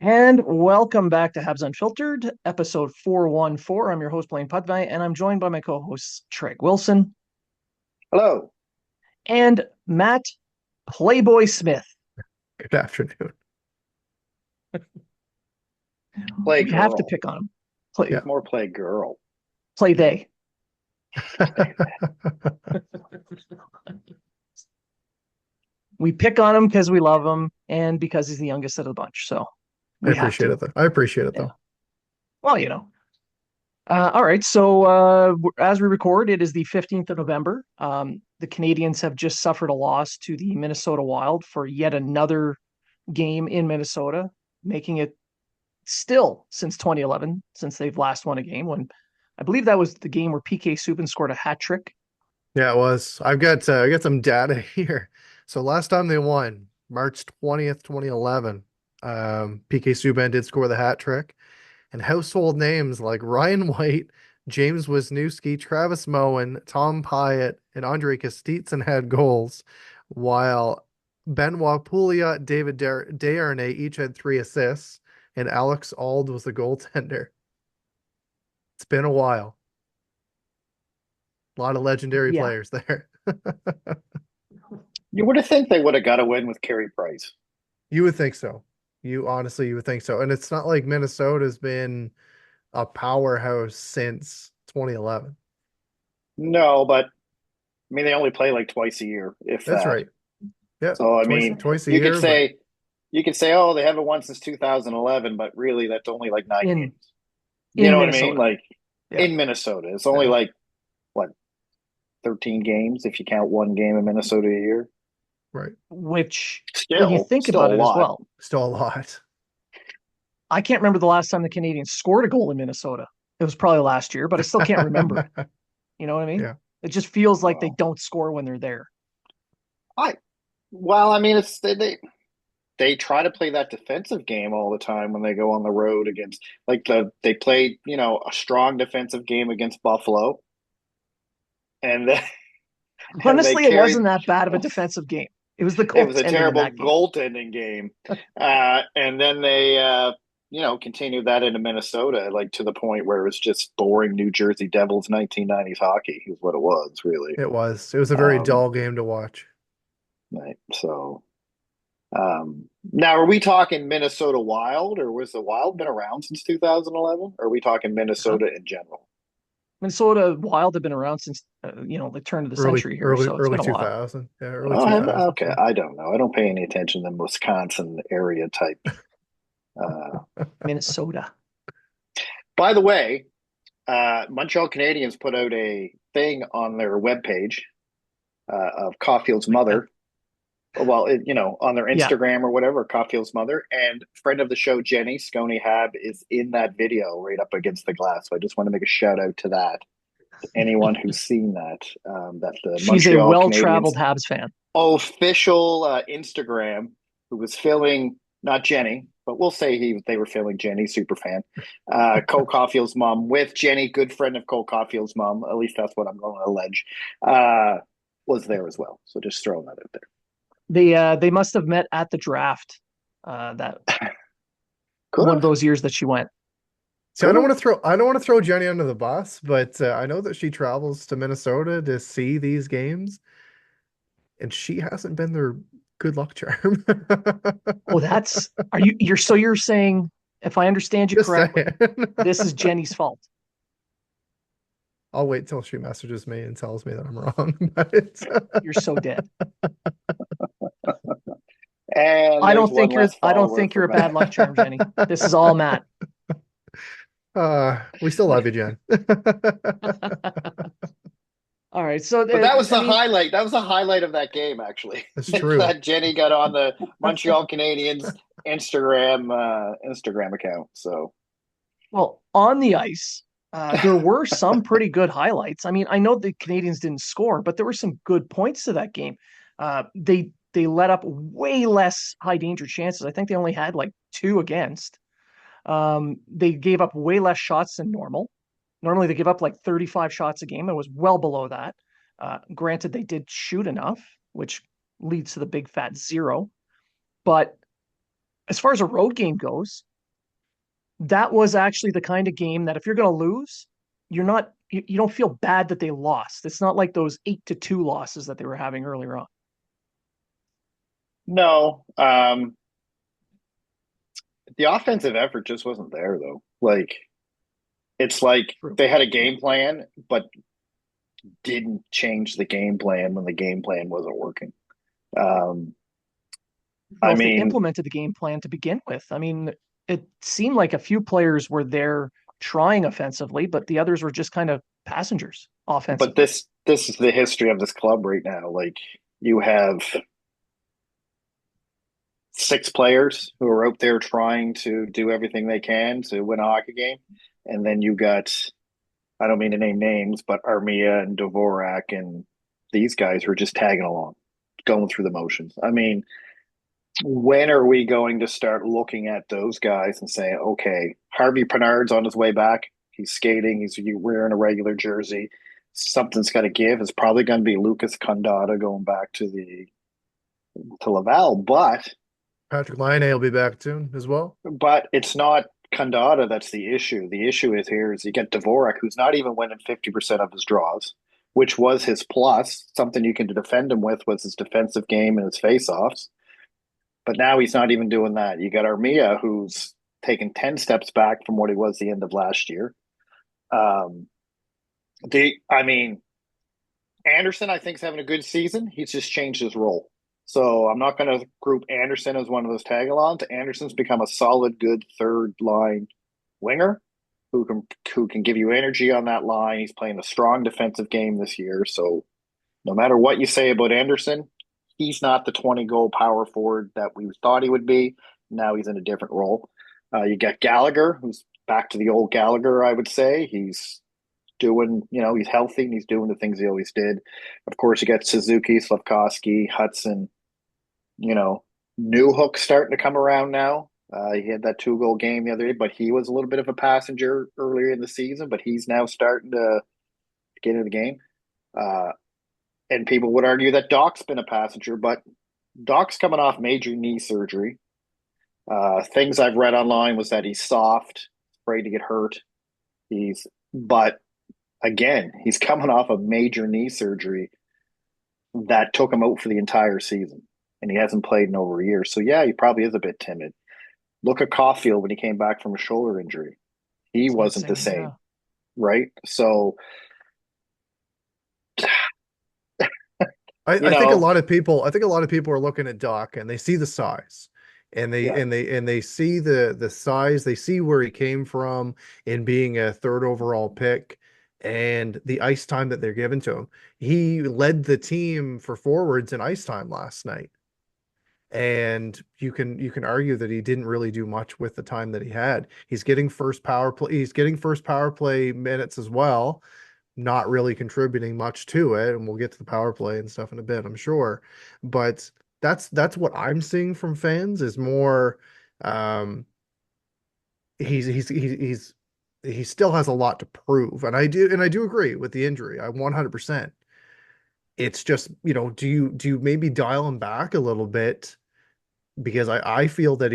And welcome back to Habs Unfiltered, episode 414. I'm your host, Blain, and I'm joined by my co-hosts, Trege Wilson Hello. and Matt Playboy Smith. Good afternoon. Play We have to girl. pick on him. Play, Yeah. More play girl. play they. We pick on him because we love him and because he's the youngest of the bunch. So I we have appreciate to. it though. I appreciate it Yeah. though. Well, all right. So as we record, it is the 15th of November. The Canadiens have just suffered a loss to the Minnesota Wild for yet another game in Minnesota, making it still since 2011, since they've last won a game. When I believe that was the game where PK Subban scored a hat trick. Yeah, it was. I got some data here. So last time they won, March 20th, 2011, PK Subban did score the hat trick, and household names like Ryan White, James Wisniewski, Travis Moen, Tom Pyatt, and Andre Kostitsyn had goals, while Benoit Pouliot, David Desharnais each had 3 assists, and Alex Auld was the goaltender. It's been a while. A lot of legendary Yeah. players there. You would have think they would have got a win with Carey Price. You would think so. You would think so. And it's not like Minnesota's been a powerhouse since 2011. No, but I mean they only play like twice a year, if That's that. right. Yeah, So I twice mean, twice a you could year, but say oh, they haven't won since 2011, but really that's only like 9 games. in You in know what I mean? Minnesota. Like Yeah. in Minnesota, it's only yeah, like what 13 games if you count one game in Minnesota a year. right. Which, when you Still, think still about a it as lot. well, Still a lot. I can't remember the last time the Canadiens scored a goal in Minnesota. It was probably last year, but I still can't remember it. You know what I mean? Yeah. It just feels like they Well, don't score when they're there. I well, I mean, it's they try to play that defensive game all the time when they go on the road against they played a strong defensive game against Buffalo and then and they Honestly, it carried wasn't that bad of a defensive game. It was the it was a goaltending in terrible that game. goaltending game and then they continued that into Minnesota like to the point where it was just boring New Jersey Devils 1990s hockey is what it was really. It was. It was a very um dull game to watch. right, so now, are we talking Minnesota Wild, or was the Wild been around since 2011? Or are we talking Huh? Minnesota in general? Minnesota Wild have been around since the turn of the Early century here, early so it's early been a while. 2000. Yeah, early Oh, 2000. okay, Yeah. I don't know. I don't pay any attention to Wisconsin area type. Minnesota. By the way, Montreal Canadiens put out a thing on their webpage of Caulfield's mother. Well, on their Yeah. Instagram or whatever, Caulfield's mother and friend of the show, Jenny Scony Hab, is in that video right up against the glass. So I just want to make a shout out to that. Anyone who's seen that, that the She's a Montreal Canadiens well-traveled Habs fan. official Instagram, who was filming, not Jenny, but we'll say they were filming Jenny, super fan, Cole Caulfield's mom with Jenny, good friend of Cole Caulfield's mom. At least that's what I'm going to allege. Was there as well. So just throwing that out there. They must have met at the draft. That Could one of have, those years that she went. So could have. I don't want to throw Jenny under the bus, but I know that she travels to Minnesota to see these games, and she hasn't been their good luck charm. Oh, that's are you you're saying, if I understand you Just correctly, saying. this is Jenny's fault. I'll wait till she messages me and tells me that I'm wrong. But You're so dead. And there's one less I don't follower think you're for a bad luck Matt. charm, Jenny. This is all Matt. We still love you, Jen. All right. So But that was I the mean, highlight. That was the highlight of that game, actually. It's true. That Jenny got on the Montreal Canadiens Instagram account. So well, on the ice, there were some pretty good highlights. I mean, I know the Canadians didn't score, but there were some good points to that game. They let up way less high danger chances. I think they only had like two against. They gave up way less shots than normal. Normally they give up like 35 shots a game. It was well below that. Granted, they did shoot enough, which leads to the big fat zero. But as far as a road game goes, that was actually the kind of game that if you're going to lose, you don't feel bad that they lost. It's not like those 8-2 losses that they were having earlier on. No, the offensive effort just wasn't there though. Like it's like True. they had a game plan, but didn't change the game plan when the game plan wasn't working. Um, Know I if they mean, implemented the game plan to begin with. I mean, it seemed like a few players were there trying offensively, but the others were just kind of passengers but offensively. this is the history of this club right now. Like you have six players who are out there trying to do everything they can to win a hockey game, and then you got I don't mean to name names, but Armia and Dvorak and these guys who are just tagging along, going through the motions. I mean, when are we going to start looking at those guys and saying, okay, Harvey Pinard's on his way back. He's skating. He's wearing a regular jersey. Something's got to give. It's probably going to be Lucas Condotta going back to Laval, Patrick Laine will be back soon as well. but it's not Condotta that's the issue. The issue is here is you get Dvorak, who's not even winning 50% of his draws, which was his plus. Something you can defend him with was his defensive game and his faceoffs. But now he's not even doing that. You got Armia, who's taken 10 steps back from what he was the end of last year. Um, I mean, Anderson, I think, is having a good season. He's just changed his role. So I'm not going to group Anderson as one of those tag-alongs. Anderson's become a solid, good third line winger who can give you energy on that line. He's playing a strong defensive game this year. So no matter what you say about Anderson, he's not the 20 goal power forward that we thought he would be. Now he's in a different role. You got Gallagher, who's back to the old Gallagher, I would say. He's doing, he's healthy and he's doing the things he always did. Of course, you got Suzuki, Slavkovsky, Hutson, new Hook starting to come around now. He had that 2-goal game the other day, but he was a little bit of a passenger earlier in the season, but he's now starting to get into the game. Uh, and people would argue that Dach's been a passenger, but Dach's coming off major knee surgery. Things I've read online was that he's soft, afraid to get hurt. But again, he's coming off a major knee surgery that took him out for the entire season, and he hasn't played in over a year. So yeah, he probably is a bit timid. Look at Caulfield when he came back from a shoulder injury; he It's wasn't the insane. same, Yeah. right? So you I think a know, lot of people are looking at Dach and they see the size. And they yeah. and they see the size, they see where he came from in being a third overall pick and the ice time that they're given to him. He led the team for forwards in ice time last night. And you can argue that he didn't really do much with the time that he had. He's getting first power play minutes as well, not really contributing much to it. And we'll get to the power play and stuff in a bit, I'm sure. But that's what I'm seeing from fans is more um he's he still has a lot to prove. And I do agree with the injury. I 100%. It's just, do you maybe dial him back a little bit because I feel that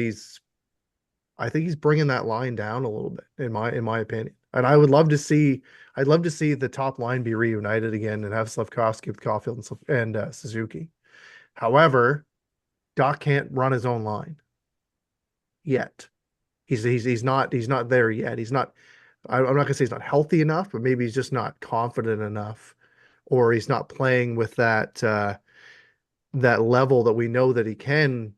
I think he's bringing that line down a little bit in my opinion. And I'd love to see the top line be reunited again and have Slavkovsky with Caulfield and Suzuki. However, Doc can't run his own line yet. He's not there yet. I'm not gonna say he's not healthy enough, but maybe he's just not confident enough, or he's not playing with that level that we know that he can.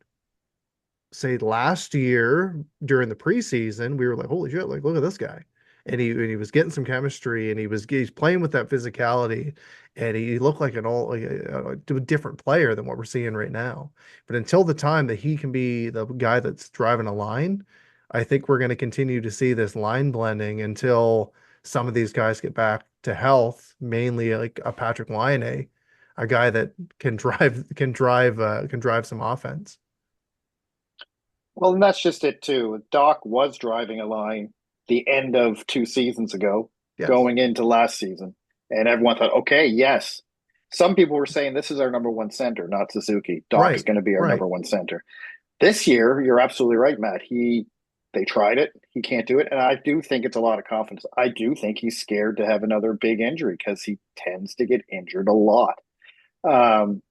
Say last year during the preseason, we were like, holy shit, like look at this guy. And he was getting some chemistry and he's playing with that physicality and he looked like a different player than what we're seeing right now. But until the time that he can be the guy that's driving a line, I think we're going to continue to see this line blending until some of these guys get back to health, mainly like a Patrick Laine, a guy that can drive some offense. Well, and that's just it too. Doc was driving a line the end of 2 seasons ago, Yes. going into last season, and everyone thought, okay, yes. Some people were saying this is our number one center, not Suzuki. Doc's Right. going to be our Right. number one center. This year, you're absolutely right, Matt. They tried it. He can't do it, and I do think it's a lot of confidence. I do think he's scared to have another big injury because he tends to get injured a lot. Um,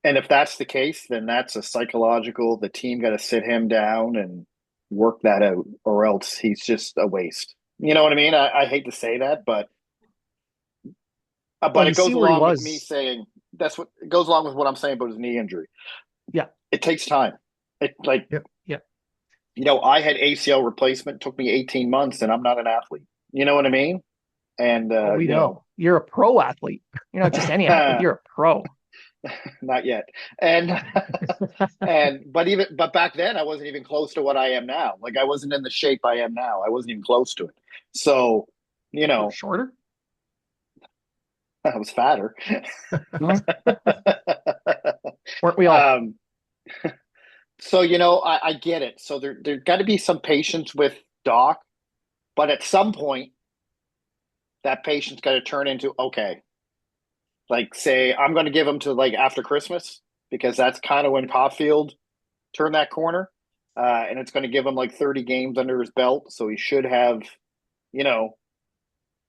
and if that's the case, then that's a psychological. The team got to sit him down and work that out, or else he's just a waste. You know what I mean? I hate to say that, Well, but you it see goes where he along with me was. saying that's what it goes along with what I'm saying about his knee injury. Yeah, It takes time. It like Yep. yeah. I had ACL replacement, took me 18 months, and I'm not an athlete. You know what I mean? And Oh, we know you're a pro athlete. You're not just any athlete. You're a pro. not yet. And but back then I wasn't even close to what I am now. Like I wasn't in the shape I am now. I wasn't even close to it. So, you You were know, shorter. I was fatter. Mhm. Weren't we all? um, so I get it. So there got to be some patience with Doc, but at some point that patience got to turn into okay. Like say I'm going to give him to like after Christmas because that's kind of when Caulfield turned that corner, and it's going to give him like 30 games under his belt, so he should have, you know,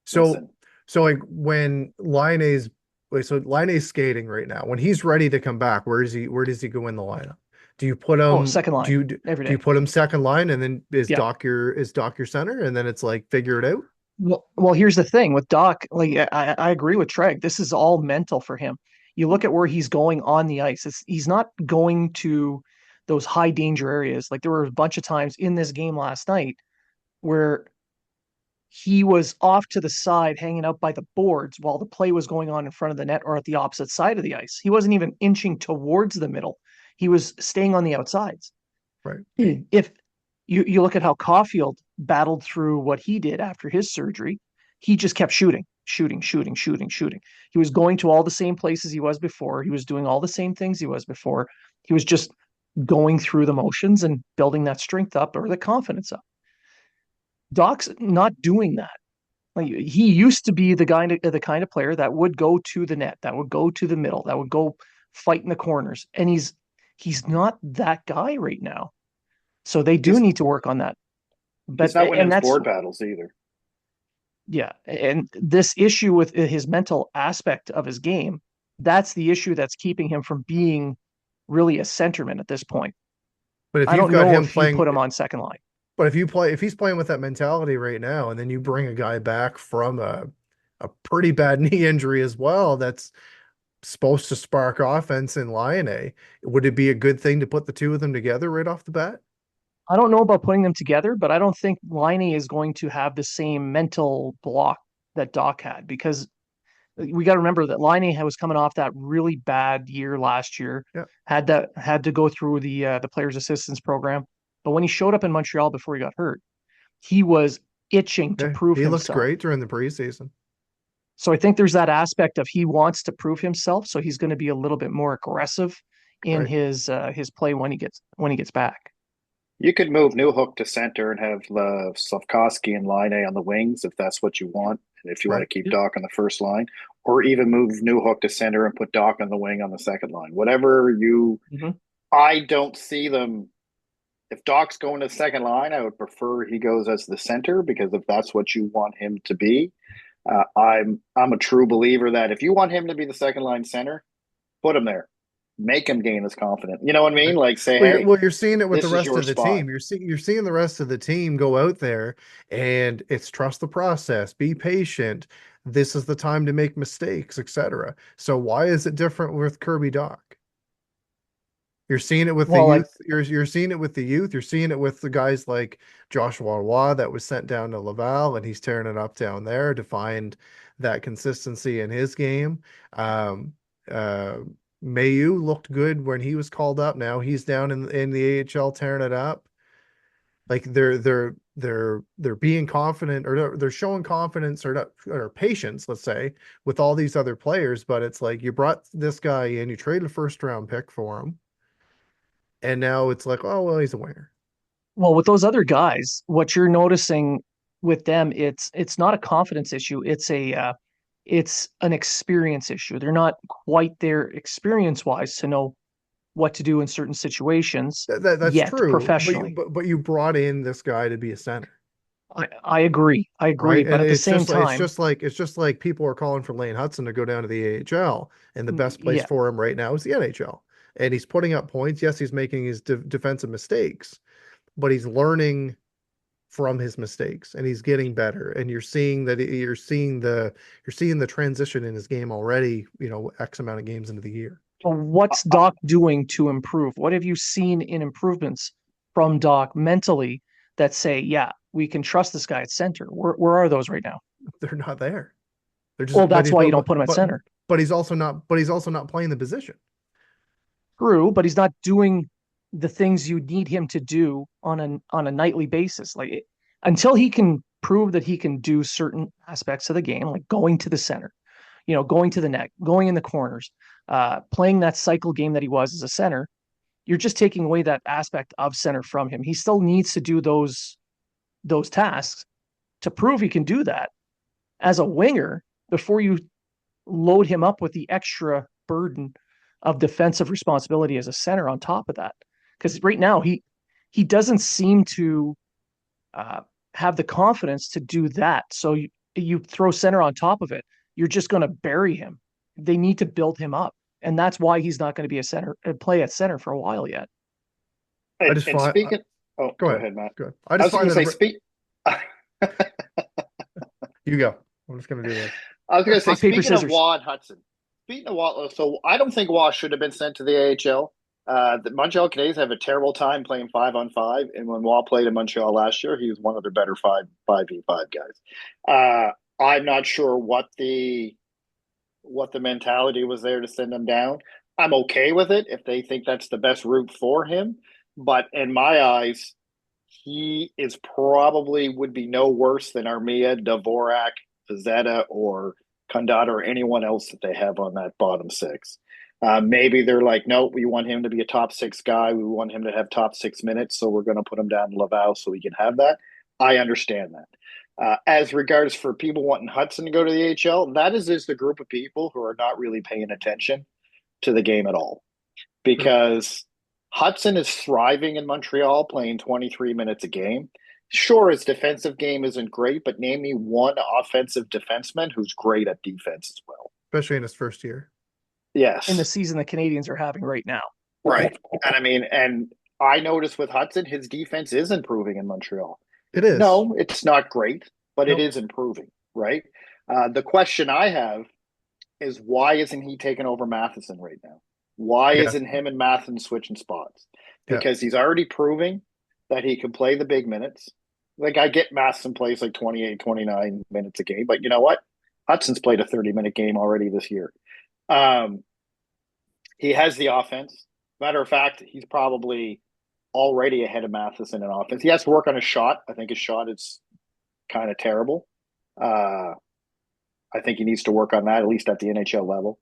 So, listen. so like when Laine's wait, so Laine's skating right now. When he's ready to come back, where does he go in the lineup? Do you put Oh, him second do line you every do you day. put him second line and then Yeah. Is Doc your center and then it's like figure it out? Well, here's the thing with Doc. Like, I agree with Treg. This is all mental for him. You look at where he's going on the ice. He's not going to those high danger areas. Like there were a bunch of times in this game last night where he was off to the side, hanging out by the boards while the play was going on in front of the net or at the opposite side of the ice. He wasn't even inching towards the middle. He was staying on the outsides. Right. If you look at how Caulfield battled through what he did after his surgery, he just kept shooting, shooting, shooting, shooting, shooting. He was going to all the same places he was before. He was doing all the same things he was before. He was just going through the motions and building that strength up or the confidence up. Doc's not doing that. Like he used to be the kind of player that would go to the net, that would go to the middle, that would go fight in the corners, and he's not that guy right now. So they do He's need to work on that. he's But not winning and his that's board battles either. yeah, and this issue with his mental aspect of his game, that's the issue that's keeping him from being really a centerman at this point. But if I you've don't got know him if you playing put him on second line. but if he's playing with that mentality right now and then you bring a guy back from a pretty bad knee injury as well, that's supposed to spark offense in Lion A. Would it be a good thing to put the two of them together right off the bat? I don't know about putting them together, but I don't think Liney is going to have the same mental block that Doc had because we got to remember that Liney was coming off that really bad year last year, Yeah. had to go through the players assistance program. But when he showed up in Montreal before he got hurt, he was itching to Okay. prove He looked himself. great during the preseason. So I think there's that aspect of he wants to prove himself, so he's going to be a little bit more aggressive in Right. his play when he gets back. You could move Newhook to center and have Slavkovsky and Line on the wings if that's what you want, and if you want Right. to keep Doc on the first line, or even move Newhook to center and put Doc on the wing on the second line. Whatever you, Mm-hmm. I don't see them. If Doc's going to the second line, I would prefer he goes as the center because if that's what you want him to be, I'm a true believer that if you want him to be the second line center, put him there, make him gain his confidence. You know what I mean? Right. Like say, hey, Well, you're seeing it with the this is rest your of the spot. team. You're seeing the rest of the team go out there and it's trust the process, be patient. This is the time to make mistakes, etc. So why is it different with Kirby Doc? You're seeing it with the Well, like youth. You're seeing it with the youth. You're seeing it with the guys like Joshua Roy that was sent down to Laval and he's tearing it up down there to find that consistency in his game. Um, uh, Mayu looked good when he was called up. Now he's down in the AHL tearing it up. Like they're being confident or they're showing confidence or not, or patience, let's say, with all these other players. But it's like you brought this guy in, you traded a first round pick for him and now it's like, oh well, he's a winger. with those other guys, what you're noticing with them, it's not a confidence issue. It's an experience issue. They're not quite there experience wise to know what to do in certain situations That's yet true, but professionally. you brought in this guy to be a center, I agree. I agree. right? But And at the same time, it's just like people are calling for Lane Hutson to go down to the AHL, and the best place yeah. for him right now is the NHL. And he's putting up points. Yes, he's making his defensive mistakes, but he's learning from his mistakes and he's getting better. And you're seeing the transition in his game already, X amount of games into the year. But what's Doc doing to improve? What have you seen in improvements from Doc mentally that say, yeah, we can trust this guy at center? Where are those right now? They're not there. They're Well, just that's why you don't put him at center. but he's also not playing the position. True, but he's not doing the things you need him to do on a nightly basis. Until he can prove that he can do certain aspects of the game, like going to the center, going to the net, going in the corners, playing that cycle game that he was as a center, you're just taking away that aspect of center from him. He still needs to do those tasks to prove he can do that as a winger before you load him up with the extra burden of defensive responsibility as a center on top of that. Because right now he doesn't seem to uh, have the confidence to do that. So you throw center on top of it, you're just going to bury him. They need to build him up, and that's why he's not going to be a center play at center for a while yet. I just And find speaking, oh, Go go ahead. ahead, Matt. Go ahead. I I just was going find to say, that you go. I'm just gonna do this. I was going to say, Rock paper speaking of scissors. Watt Hudson, speaking of Watt, so I don't think Watt should have been sent to the AHL. The Montreal Canadiens have a terrible time playing 5-on-5, and when Watt played in Montreal last year, he was one of their better 5v5 guys. I'm not sure what the mentality was there to send him down. I'm okay with it if they think that's the best route for him, but in my eyes, he is probably would be no worse than Armia, Dvorak, Zeta, or Kandata, or anyone else that they have on that bottom six. Maybe they're like, no, we want him to be a top six guy. We want him to have top 6 minutes, so we're going to put him down in Laval so he can have that. I understand that. As regards for people wanting Hutson to go to the AHL, that is just a group of people who are not really paying attention to the game at all, because Hutson is thriving in Montreal, playing 23 minutes a game. Sure, his defensive game isn't great, but name me one offensive defenseman who's great at defense as well. Especially in his first year. Yes. In the season the Canadians are having right now. Right. And I mean, and I noticed with Hutson, his defense is improving in Montreal. It is. No, it's not great, but Nope. it is improving, right? The question I have is why isn't he taking over Matheson right now? Why Yeah. isn't him and Matheson switching spots? Yeah. Because he's already proving that he can play the big minutes. Like, I get Matheson plays like 28, 29 minutes a game, but you know what? Hudson's played a 30-minute game already this year. He has the offense. Matter of fact, he's probably already ahead of Matheson in offense. He has to work on his shot. I think his shot is kind of terrible. I think he needs to work on that, at least at the NHL level.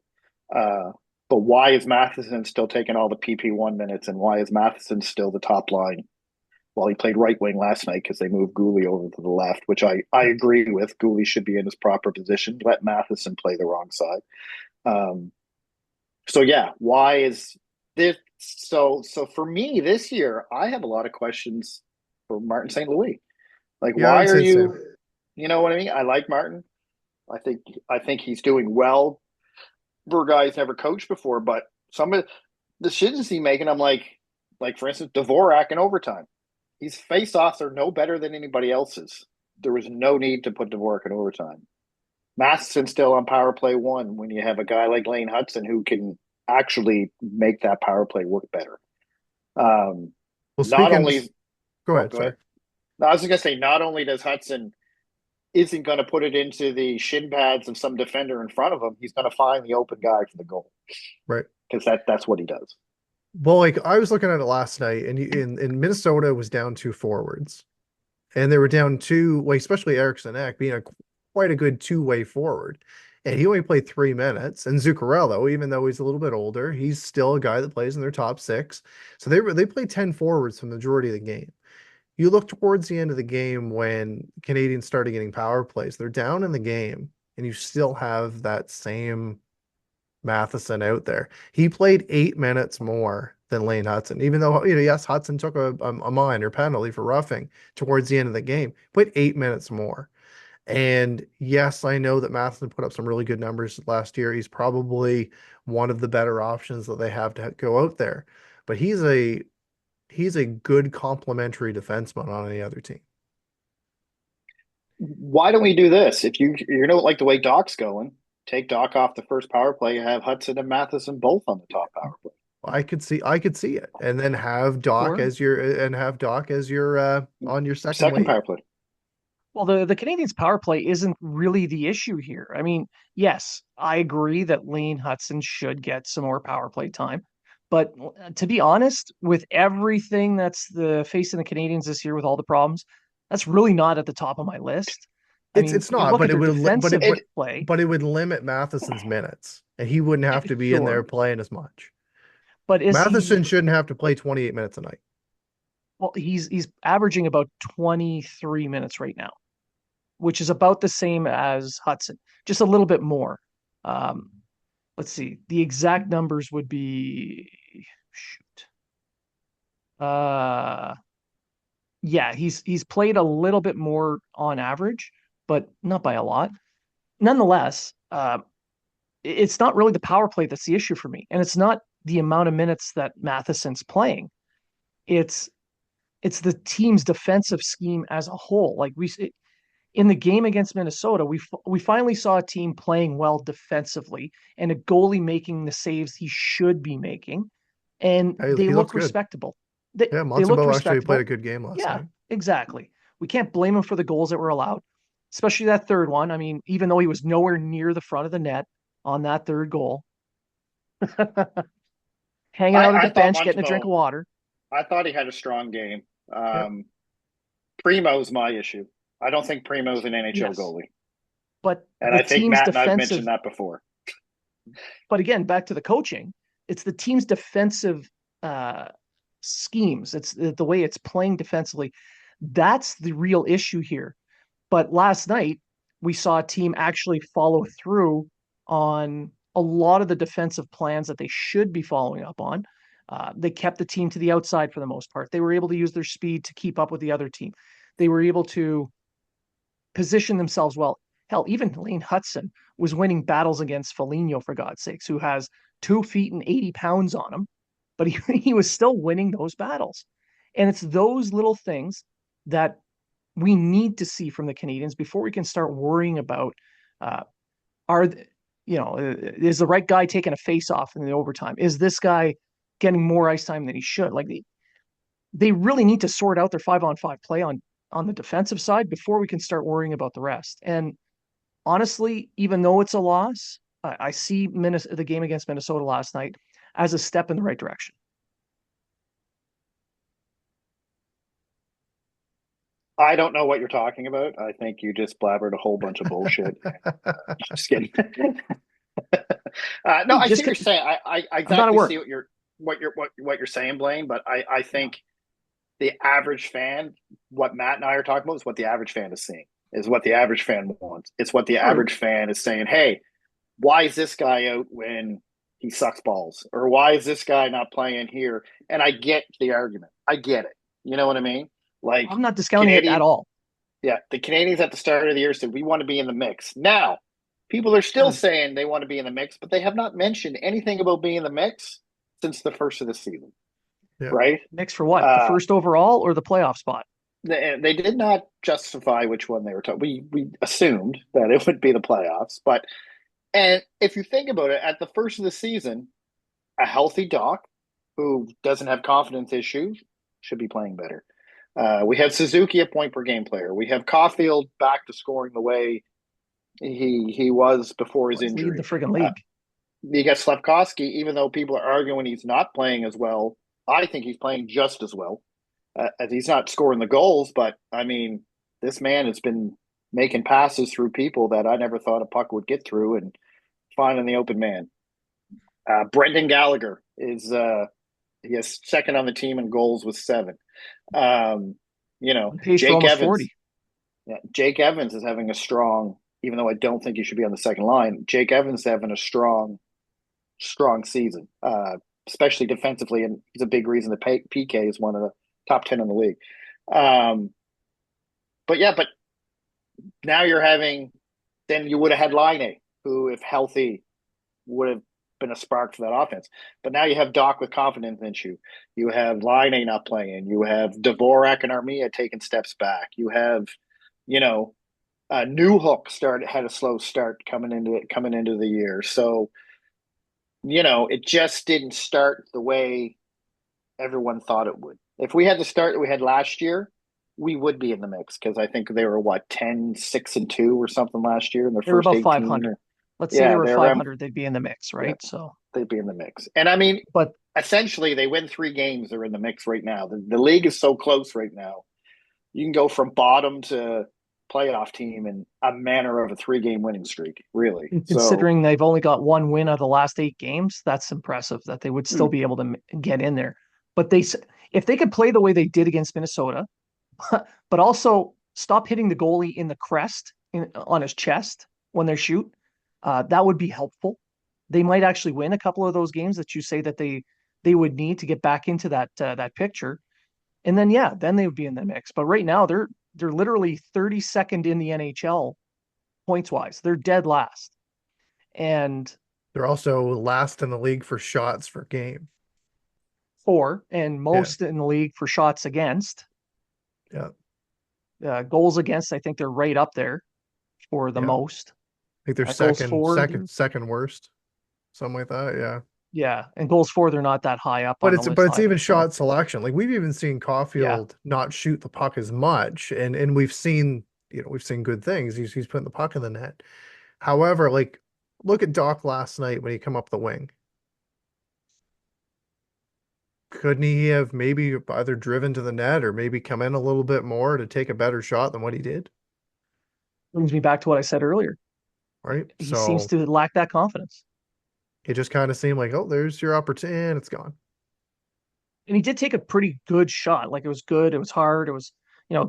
But why is Matheson still taking all the PP1 minutes, and why is Matheson still the top line? Well, he played right wing last night because they moved Gooley over to the left, which I agree with. Gooley should be in his proper position. Let Matheson play the wrong side. So yeah, why is this? So for me this year, I have a lot of questions for Martin St. Louis. Like, Yeah, I why would are say you? so. You know what I mean? I like Martin. I think he's doing well for a guy who's never coached before. But some of the decisions he's making, I'm like for instance, Dvorak in overtime. His face-offs are no better than anybody else's. There was no need to put Dvorak in overtime. Matheson's still on power play one when you have a guy like Lane Hutson who can actually make that power play work better. Well, Not only, go ahead, go sorry. ahead. No, I was just gonna say, not only does Hutson isn't going to put it into the shin pads of some defender in front of him, he's going to find the open guy for the goal. Right. Because that's what he does. Well, like I was looking at it last night, and in Minnesota was down two forwards, and they were down two, like especially Eriksson Ek being quite a good two-way forward, and he only played 3 minutes. And Zuccarello, even though he's a little bit older, he's still a guy that plays in their top six. So they played 10 forwards for the majority of the game. You look towards the end of the game when Canadians started getting power plays, they're down in the game, and you still have that same Matheson out there. He played 8 minutes more than Lane Hutson. Even though, yes, Hutson took a minor penalty for roughing towards the end of the game, but 8 minutes more. And yes, I know that Matheson put up some really good numbers last year. He's probably one of the better options that they have to go out there. But he's a good complementary defenseman on any other team. Why don't we do this? If you don't like the way Dach's going, take Dach off the first power play and have Hutson and Matheson both on the top power play. I could see it, and then have Dach Sure. as your on your second Second wave. power play. Well, the Canadiens power play isn't really the issue here. I mean, yes, I agree that Lane Hutson should get some more power play time. But to be honest, with everything that's the facing the Canadiens this year with all the problems, that's really not at the top of my list. I mean, It's you not, look but at it their would but defensive it would play, but it would limit Matheson's minutes, and he wouldn't have to be in there sure, playing as much. but is he Matheson shouldn't have to play 28 minutes a night. well, he's averaging about 23 minutes right now, which is about the same as Hutson, just a little bit more. Um, let's see. The exact numbers would be shoot. Uh yeah, he's played a little bit more on average, but not by a lot. Nonetheless, it's not really the power play that's the issue for me. And it's not the amount of minutes that Matheson's playing. It's it's the team's defensive scheme as a whole. Like in the game against Minnesota, we finally saw a team playing well defensively and a goalie making the saves he should be making, and they He looks look good. respectable. They looked Montembeau actually played a respectable. good game last Yeah, night. exactly. We can't blame him for the goals that were allowed, especially that third one. I mean, even though he was nowhere near the front of the net on that third goal, hanging out at I the thought bench, getting a drink Montembeau. of water. I thought he had a strong game. Yep. Primo's my issue. I don't think Primo's an NHL Yes, goalie, but and the I think team's Matt and I've defensive. mentioned that before. But again, back to the coaching, it's the team's defensive uh, schemes. It's the way it's playing defensively. That's the real issue here. But last night, we saw a team actually follow through on a lot of the defensive plans that they should be following up on. They kept the team to the outside for the most part. They were able to use their speed to keep up with the other team. They were able to position themselves well. Hell, even Lane Hutson was winning battles against Foligno, for God's sakes, who has 2 feet and 80 pounds on him, but he was still winning those battles. And it's those little things that we need to see from the Canadiens before we can start worrying about uh, are is the right guy taking a face off in the overtime? Is this guy getting more ice time than he should? Like they really need to sort out their 5-on-5 play on the defensive side before we can start worrying about the rest. And honestly, even though it's a loss, I see the game against Minnesota last night as a step in the right direction. I don't know what you're talking about. I think you just blabbered a whole bunch of bullshit. Just kidding. No, I see Just what you're saying. I I'm not at exactly work. see what you're saying, Blaine. But I think the average fan, what Matt and I are talking about, is what the average fan is seeing. Is what the average fan wants. It's what the True. average fan is saying. Hey, why is this guy out when he sucks balls, or why is this guy not playing here? And I get the argument. I get it. You know what I mean? Like I'm not discounting it at Canadian, all. yeah, the Canadians at the start of the year said we want to be in the mix. Now, people are still Sure. saying they want to be in the mix, but they have not mentioned anything about being in the mix since the first of the season, Yeah. right? Mix for what? The Uh, first overall or the playoff spot? they did not justify which one they were talking. We assumed that it would be the playoffs, but and if you think about it, at the first of the season, a healthy Dach who doesn't have confidence issues should be playing better. We have Suzuki a point per game player. We have Caulfield back to scoring the way he was before his Well, he's leading the injury. friggin' Uh, league. you got Slavkovsky, even though people are arguing he's not playing as well, I think he's playing just as well. He's not scoring the goals, but I mean, this man has been making passes through people that I never thought a puck would get through and finding the open man. Brendan Gallagher is he has second on the team in goals with 7. Um, On pace for Jake almost Evans. 40. Yeah, Jake Evans is having a strong, even though I don't think he should be on the second line. Jake Evans is having a strong season. especially defensively, and he's a big reason that PK is one of the top 10 in the league. Um, but now you're having, then you would have had Laine, who, if healthy, would have been a spark for that offense. But now you have Dach with confidence in you. You have Laine not playing. You have Dvorak and Armia taking steps back. You have, you know, New Hook had a slow start coming into the year. So, it just didn't start the way everyone thought it would. If we had the start that we had last year, we would be in the mix, because I think they were 10-6-2 or something last year in their They were first about 18. 500. Let's say they Yeah, were 500, they'd be in the mix, yeah, right? So, they'd be in the mix. And I mean, but essentially, they win 3 games, they're in the mix right now. The league is so close right now. You can go from bottom to playoff team in a manner of a 3-game winning streak, really. So, considering they've only got one win out of the last 8 games, that's impressive that they would still be able to get in there. But if they could play the way they did against Minnesota, but also stop hitting the goalie in the crest on his chest when they shoot, that would be helpful. They might actually win a couple of those games that you say that they would need to get back into that picture, and then then they would be in the mix. But right now they're literally 32nd in the NHL points wise. They're dead last, and They're also last in the league for shots per game. and Yeah. most in the league for shots against. Yeah. Goals against, I think they're right up there for the most. I think they're Goals second, for, second worst, something like that. Yeah. yeah, and goals for, they're not that high up But on the list it's either. even So shot selection. Like we've even seen yeah, Caulfield not shoot the puck as much, and we've seen we've seen good things. He's putting the puck in the net. However, like look at Dach last night when he come up the wing. Couldn't he have maybe either driven to the net or maybe come in a little bit more to take a better shot than what he did? brings me back to what I said earlier. Right. He seems So to lack that confidence. it just kind of seemed like, oh, there's your opportunity, and it's gone. And he did take a pretty good shot. Like, it was good, it was hard, it was,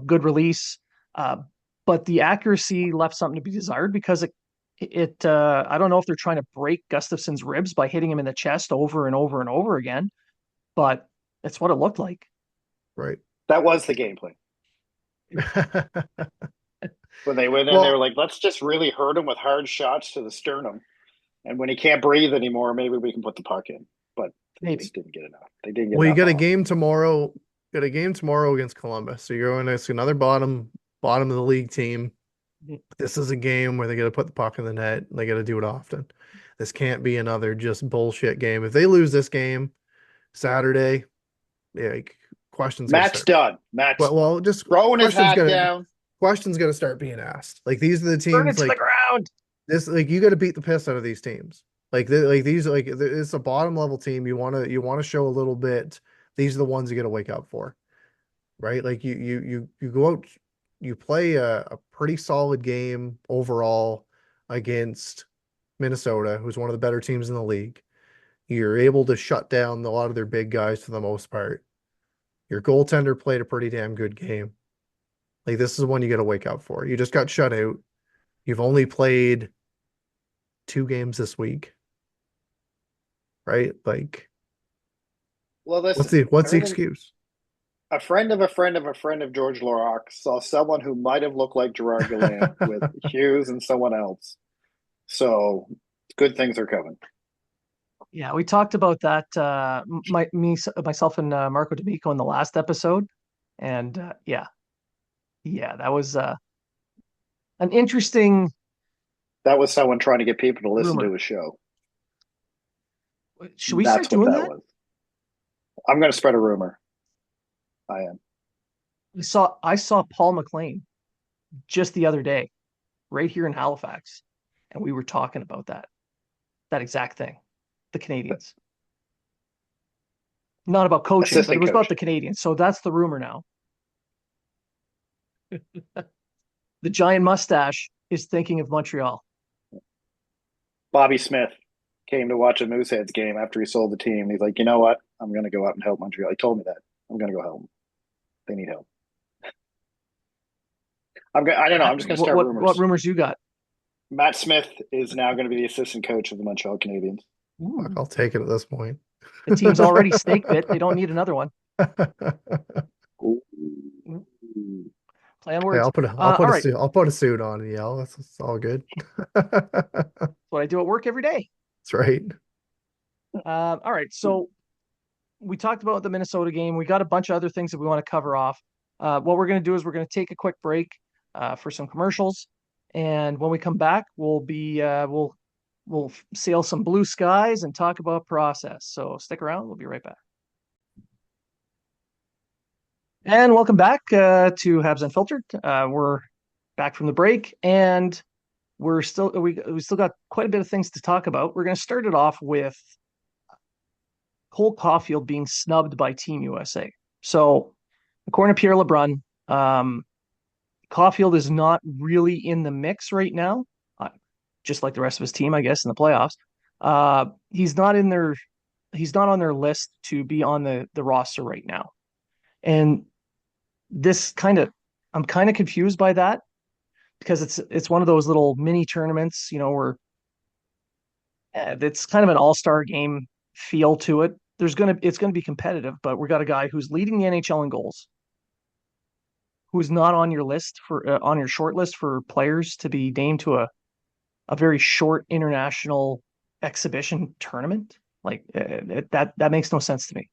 good release. Uh, but the accuracy left something to be desired, because I don't know if they're trying to break Gustafson's ribs by hitting him in the chest over and over and over again, but it's what it looked like. Right. that was the game plan. When they went in, they were Well, like, let's just really hurt him with hard shots to the sternum. And when he can't breathe anymore, maybe we can put the puck in. But they Maybe. just didn't get enough. They didn't get well, you enough got a off. game tomorrow. Got a game tomorrow against Columbus. So you're going to see another bottom of the league team. This is a game where they got to put the puck in the net. They got to do it often. This can't be another just bullshit game. If they lose this game Saturday, yeah, questions gonna Matt's start. done. Matt's Well, just throwing his hat down. questions gonna start being asked. Like these are the Burn it teams to the like ground. this. Like you got to beat the piss out of these teams. It's a bottom level team. You want to show a little bit. These are the ones you got to wake up for, right? Like you go out, you play a pretty solid game overall against Minnesota, who's one of the better teams in the league. You're able to shut down a lot of their big guys for the most part. Your goaltender played a pretty damn good game. Like this is one you got to wake up for. You just got shut out. You've only played 2 games this week, right? Like, Well, what's listen, the excuse? a friend of a friend of a friend of George Larac saw someone who might have looked like Gerard Gallant with Hughes and someone else. So good things are coming. Yeah, we talked about that. Myself, and Marco D'Amico in the last episode, and that was an interesting That was someone trying to get people to listen rumor. to a show. Should we That's start what doing that that? was. I'm going to spread a rumor. I am. I saw Paul McLean just the other day, right here in Halifax, and we were talking about that exact thing, the Canadians. Not about coaching, but it Assistant was about coach. the Canadians. So that's the rumor now. The giant mustache is thinking of Montreal. Bobby Smith came to watch a Mooseheads game after he sold the team. He's like, you know what? I'm going to go out and help Montreal. He told me that. I'm going to go help them. They need help. I don't know. I'm just going to start rumors. What rumors you got? Matt Smith is now going to be the assistant coach of the Montreal Canadiens. Fuck, I'll take it at this point. The team's already snake bit. They don't need another one. Ooh. Play on Hey, words. I'll put All a right. suit. I'll put a suit on and yell. That's all good. That's What I do at work every day. right. All right. So we talked about the Minnesota game. We got a bunch of other things that we want to cover off. What we're going to do is we're going to take a quick break for some commercials, and when we come back, we'll sail some blue skies and talk about process. So stick around. We'll be right back. And welcome back to Habs Unfiltered. We're back from the break, and we still got quite a bit of things to talk about. We're going to start it off with Cole Caulfield being snubbed by Team USA. So, according to Pierre LeBrun, Caulfield is not really in the mix right now, just like the rest of his team, I guess, in the playoffs. He's not in their he's not on their list to be on the roster right now. And this kind of I'm kind of confused by that because it's one of those little mini tournaments, where it's kind of an all-star game feel to it. It's gonna be competitive, but we got a guy who's leading the NHL in goals, who's not on your list for on your short list for players to be named to a very short international exhibition tournament. Like that makes no sense to me.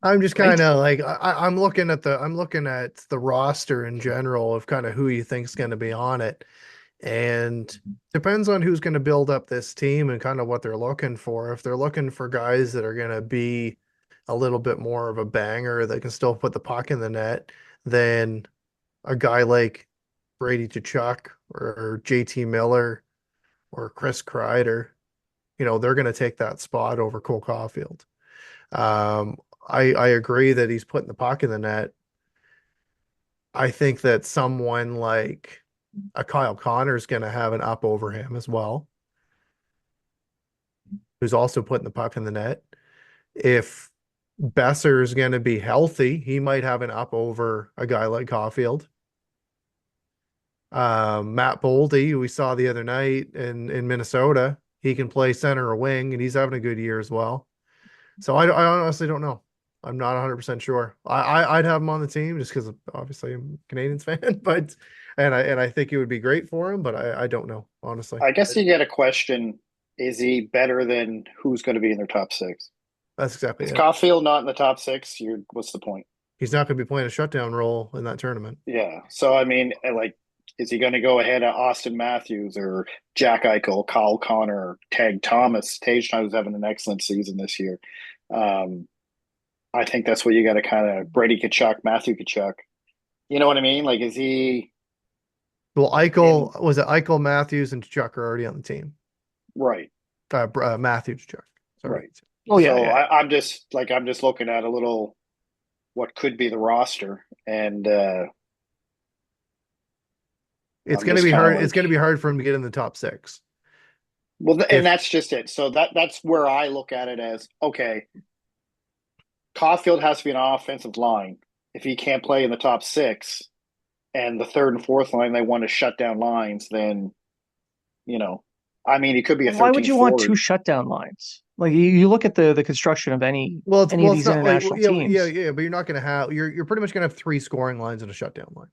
I'm just Right? kind of like I'm looking at the roster in general of kind of who you think's going to be on it, and depends on who's going to build up this team and kind of what they're looking for. If they're looking for guys that are going to be a little bit more of a banger that can still put the puck in the net, then a guy like Brady Tkachuk or JT Miller or Chris Kreider, they're going to take that spot over Cole Caulfield. Um, I agree that he's putting the puck in the net. I think that someone like a Kyle Connor is going to have an up over him as well, who's also putting the puck in the net. If Besser is going to be healthy, he might have an up over a guy like Caulfield. Matt Boldy, who we saw the other night in Minnesota, he can play center or wing, and he's having a good year as well. So I honestly don't know. I'm not 100% sure. I'd have him on the team just because obviously I'm a Canadiens fan, but I think it would be great for him, but I don't know, honestly. I guess you get a question: is he better than who's going to be in their top six? That's exactly Is it. Caulfield not in the top six? What's the point? He's not going to be playing a shutdown role in that tournament. Yeah. So I mean, like, is he going to go ahead of Austin Matthews or Jack Eichel, Kyle Connor, Tag Thomas? Tage Thomas is having an excellent season this year. Um, I think that's what you got to kind of Brady Kachuk, Matthew Kachuk. You know what I mean? Like, is he Well, in was it Eichel, Matthews, and Chuck are already on the team? right? Matthews, Chuck. Sorry. Right. Oh yeah, So yeah. I'm just looking at a little what could be the roster, and It's I'm going to just be kind of hard. It's like, going to be hard for him to get in the top six. well, and If that's just it. So that's where I look at it as okay. Caulfield has to be an offensive line. If he can't play in the top six, and the third and fourth line they want to shut down lines, then you know, I mean, he could be a Why would 13th you want two forward. shutdown lines? Like you look at the construction of any well, of it's these not like international yeah, teams. but you're not going to have you're pretty much going to have three scoring lines and a shutdown line,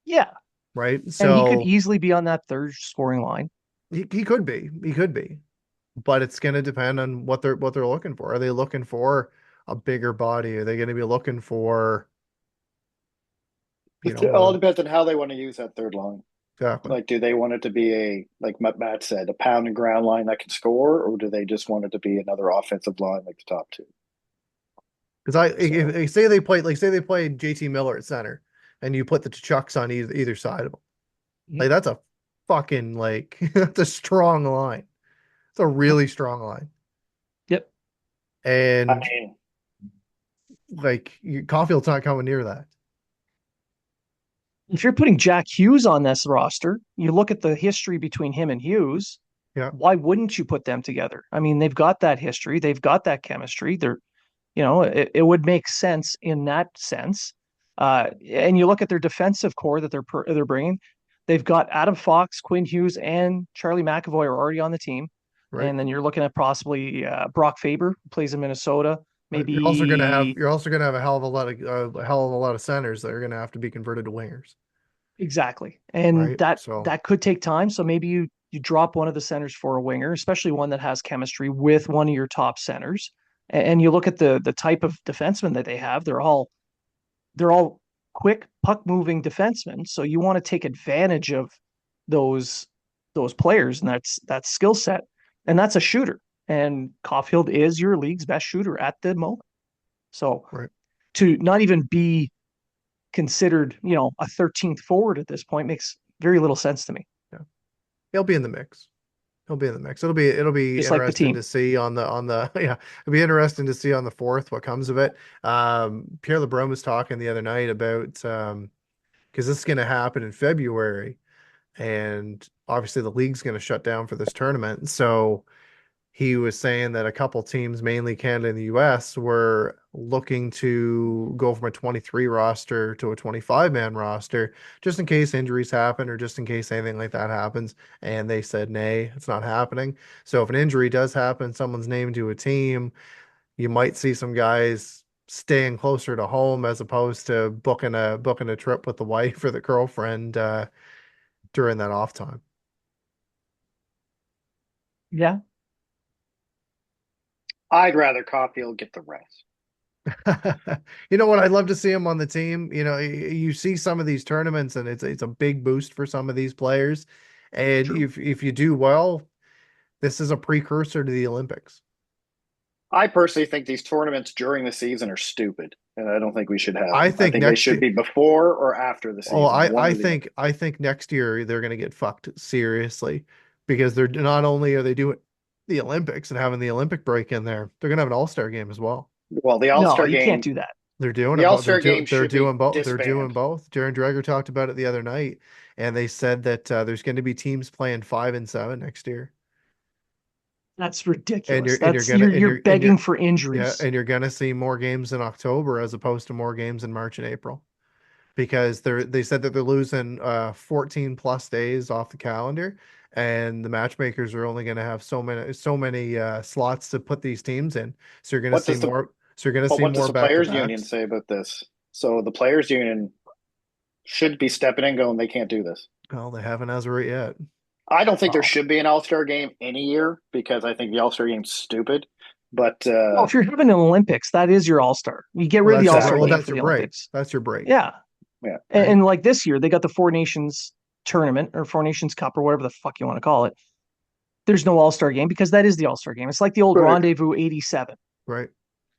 Yeah, right? and he could So easily be on that third scoring line. he could be, but it's going to depend on what they're looking for. Are they looking for a bigger body? Are they going to be looking for It all a depends on how they want to use that third line. exactly? Like, do they want it to be like Matt said, a pound and ground line that can score, or do they just want it to be another offensive line like the top two? Because So, say they played JT Miller at center, and you put the Chucks on either side of them, Mhm. like that's a fucking like that's a strong line. It's a really strong line, Yep. I and mean, like Caulfield's not coming near that. If you're putting Jack Hughes on this roster, you look at the history between him and Hughes. Yeah, Why wouldn't you put them together? I mean, they've got that history, they've got that chemistry. It would make sense in that sense. And you look at their defensive core that they're bringing. they've got Adam Fox, Quinn Hughes, and Charlie McAvoy are already on the team. right? And then you're looking at possibly Brock Faber, who plays in Minnesota. But Maybe you're also gonna have a hell of a lot of centers that are gonna have to be converted to wingers, exactly. And right? that So that could take time. So maybe you drop one of the centers for a winger, especially one that has chemistry with one of your top centers. And you look at the type of defensemen that they have, they're all quick puck moving defensemen. So you want to take advantage of those those players and that skill set. And that's a shooter. And Caulfield is your league's best shooter at the moment. So right. to not even be considered, a 13th forward at this point makes very little sense to me. Yeah. He'll be in the mix. He'll be in the mix. It'll be Just like the interesting team. to see on the yeah. It'll be interesting to see on the fourth what comes of it. Pierre LeBrun was talking the other night about because this is going to happen in February, and obviously the league's going to shut down for this tournament. So he was saying that a couple teams, mainly Canada and the US, were looking to go from a 23 roster to a 25-man roster just in case injuries happen or just in case anything like that happens. And they said, nay, it's not happening. So if an injury does happen, someone's named to a team, you might see some guys staying closer to home as opposed to booking a trip with the wife or the girlfriend during that off time. Yeah. I'd rather Caulfield get the rest. You know what? I'd love to see him on the team. You see some of these tournaments, and it's a big boost for some of these players. And True. if you do well, this is a precursor to the Olympics. I personally think these tournaments during the season are stupid, and I don't think we should have I them. I think think they next should year, be before or after the oh, season, one I or the think other. I think next year they're going to get fucked seriously because they're not only are they doing the Olympics and having the Olympic break in there, they're going to have an All-Star game as well. Well, No, you can't do that. They're doing The it, All but Star game they're should be doing both. They're doing disbanded. both. Jaron Dreger talked about it the other night, and they said that there's going to be teams playing 5 and 7 next year, That's and ridiculous. you're That's gonna you're and begging you're for yeah, injuries. and you're gonna see more games in October as opposed to more games in March and April because they said that they're losing 14 plus days off the calendar, and the matchmakers are only going to have so many slots to put these teams in. So you're going to What see does the more. So you're going to but see what does more the back to players union backs. say about this? So the players union should be stepping in, going, they can't do this. Well, they haven't as of right yet. I don't think there Oh. should be an All Star game any year because I think the All Star game's stupid. But Well, if you're having an Olympics, that is your all-star. You get rid of the all-star Well, game exactly, that's for your the break. Olympics. That's your break, Yeah. yeah, And, right? and like this year, they got the Four Nations tournament or Four Nations Cup or whatever the fuck you want to call it. There's no all-star game because that is the all-star game. It's like the old right. Rendezvous 87. Right.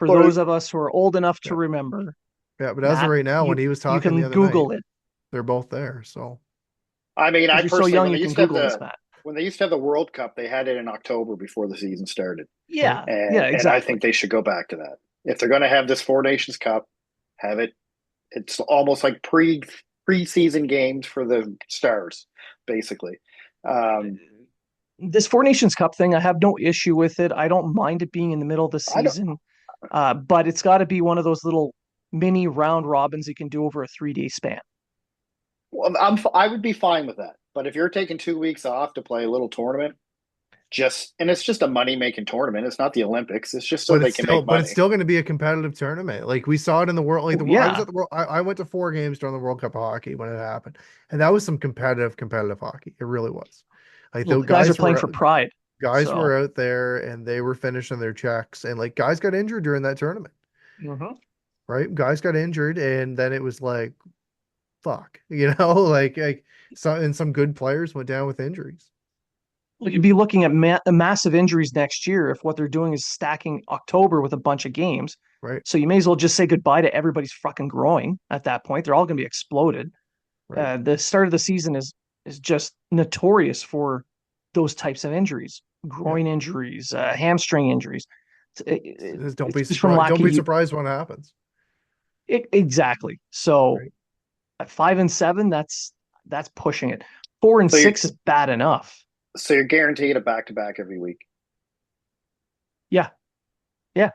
For But those of us who are old enough to Yeah. remember, Yeah. But as of Matt, right now, when you he was you talking the can other night, Google it. they're both there. So I mean, Because I you're so personally young, you can Google this, Matt. when they used to have the World Cup, they had it in October before the season started, right. Yeah, yeah, and I exactly. think they should go back to that. If they're going to have this Four Nations Cup, have it. It's almost like preseason games for the stars, basically. Um, This Four Nations Cup thing, I have no issue with it. I don't mind it being in the middle of the I don't. season, but it's got to be one of those little mini round robins you can do over a 3 day span. Well, I would be fine with that. But if you're taking 2 weeks off to play a little tournament, it's just a money making tournament. It's not the Olympics. It's just so they can make But it's money. still going to be a competitive tournament. Like we saw it in the world. Like Oh, the I was yeah. at the world. I went to 4 games during the World Cup of hockey when it happened, and that was some competitive hockey. It really was. Like Well, the the guys are playing for pride. guys were So, out there and they were finishing their checks, and like guys got injured during that tournament. mhm. Right, guys got injured, and then it was like, fuck, like some good players went down with injuries. Well, you'd be looking at massive injuries next year if what they're doing is stacking October with a bunch of games. Right, So you may as well just say goodbye to everybody's fucking groin at that point. They're all going to be exploded. right. The start of the season is just notorious for those types of injuries, Yeah. groin injuries, hamstring injuries. Don't It's be just from surprised. lack Don't of be surprised when it happens. exactly. So Right. at 5 and 7, that's pushing it. 4 and So you 6 is bad enough. so you're guaranteed a back to back every week. Yeah, yeah.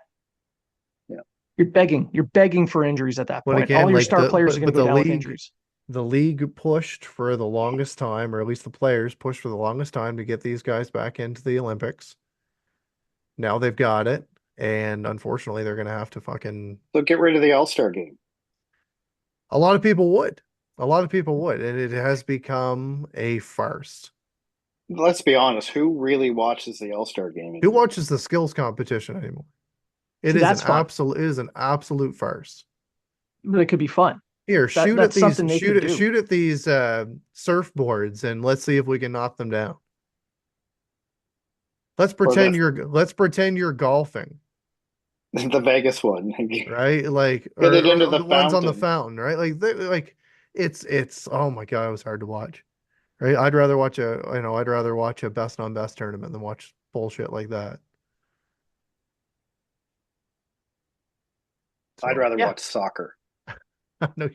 Yeah. You're begging for injuries at that But point. All again, your like star players are going but to go the down with league injuries. the league pushed for the longest time, or at least the players pushed for the longest time to get these guys back into the Olympics. Now they've got it, and unfortunately, they're gonna have to fucking. So get rid of the All-Star game. A lot of people would. A lot of people would, and it has become a farce. Let's be honest, who really watches the All-Star game Who anymore? watches the skills competition anymore? It See, is an that's fun. absolute it is an absolute farce. But it could be fun. Here, That's something they could do. shoot at these surfboards and let's see if we can knock them down. Or Let's pretend you're golfing, the Vegas one. right? Like Get it into or the the ones on the fountain. fountain, right? Like it's oh my God, it was hard to watch. Right? I'd rather watch a best on best tournament than watch bullshit like that. I'd So rather Yeah, watch soccer. no,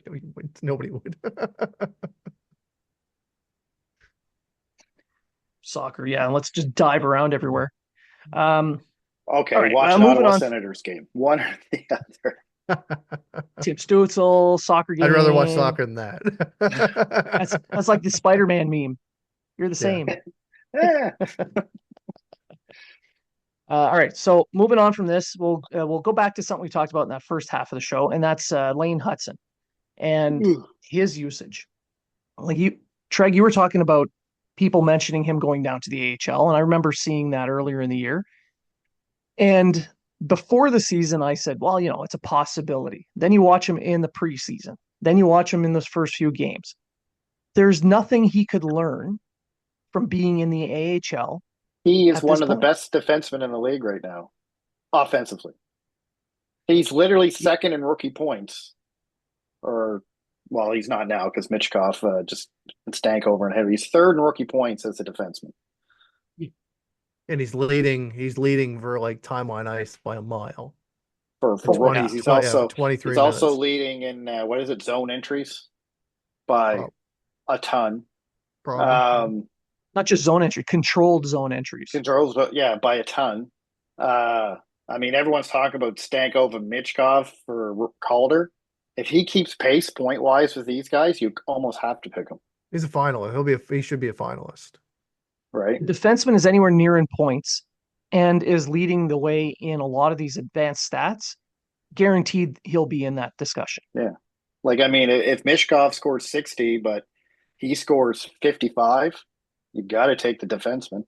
nobody would. soccer. Yeah, and let's just dive around everywhere. Um, all Okay, right, watch an moving Ottawa on. Senators game. One or the other. Tim Stutzel, soccer I'd rather watch game. soccer than that. That's like the Spider-Man meme. You're the Yeah. same. Eh, All right, so moving on from this, we'll go back to something we talked about in that first half of the show, and that's Lane Hutson and his usage. Like Treg, you were talking about people mentioning him going down to the AHL, and I remember seeing that earlier in the year. And before the season, I said, well, it's a possibility. Then you watch him in the preseason. Then you watch him in those first few games. There's nothing he could learn from being in the AHL he is at this one of the point. best defensemen in the league right now, offensively. He's literally second in rookie points. Or, well, he's not now because Mitchkov just stank over and heavy. He's third in rookie points as a defenseman. And he's leading for like time on ice by a mile. For Oh rookies. yeah, He's 20, also 23 he's also minutes. leading in what is it, zone entries by Prob a ton. Probably. Yeah. Um, not just zone entry, controlled zone entries. controls, but yeah, by a ton. Uh, I mean, everyone's talking about Stanko and Mitchkov for Calder. If he keeps pace point wise with these guys, you almost have to pick him, He's a finalist. He should be a finalist. right? The defenseman is anywhere near in points and is leading the way in a lot of these advanced stats. Guaranteed he'll be in that discussion. Yeah. Like, I mean, if Mishkov scores 60, but he scores 55, you got to take the defenseman.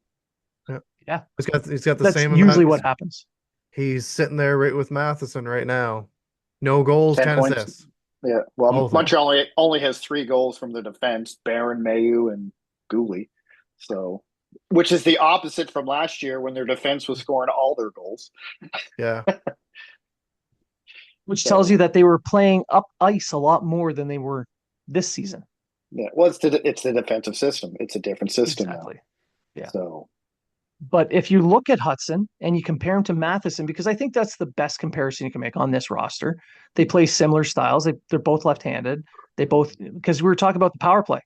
Yeah. Yeah. He's got the That's same usually amount. what happens. He's sitting there right with Matheson right now. No goals, 10 10 points. assists. Yeah. Well, Both of them. Montreal only has 3 goals from the defense, Barron, Mayu, and Gooley. So, which is the opposite from last year when their defense was scoring all their goals. Yeah. Which So, tells you that they were playing up ice a lot more than they were this season. yeah. Well, it's the defensive system. It's a different system Exactly. now. Yeah. So, But if you look at Hutson and you compare him to Matheson, because I think that's the best comparison you can make on this roster, they play similar styles. They're both left-handed. They both, because we were talking about the power play,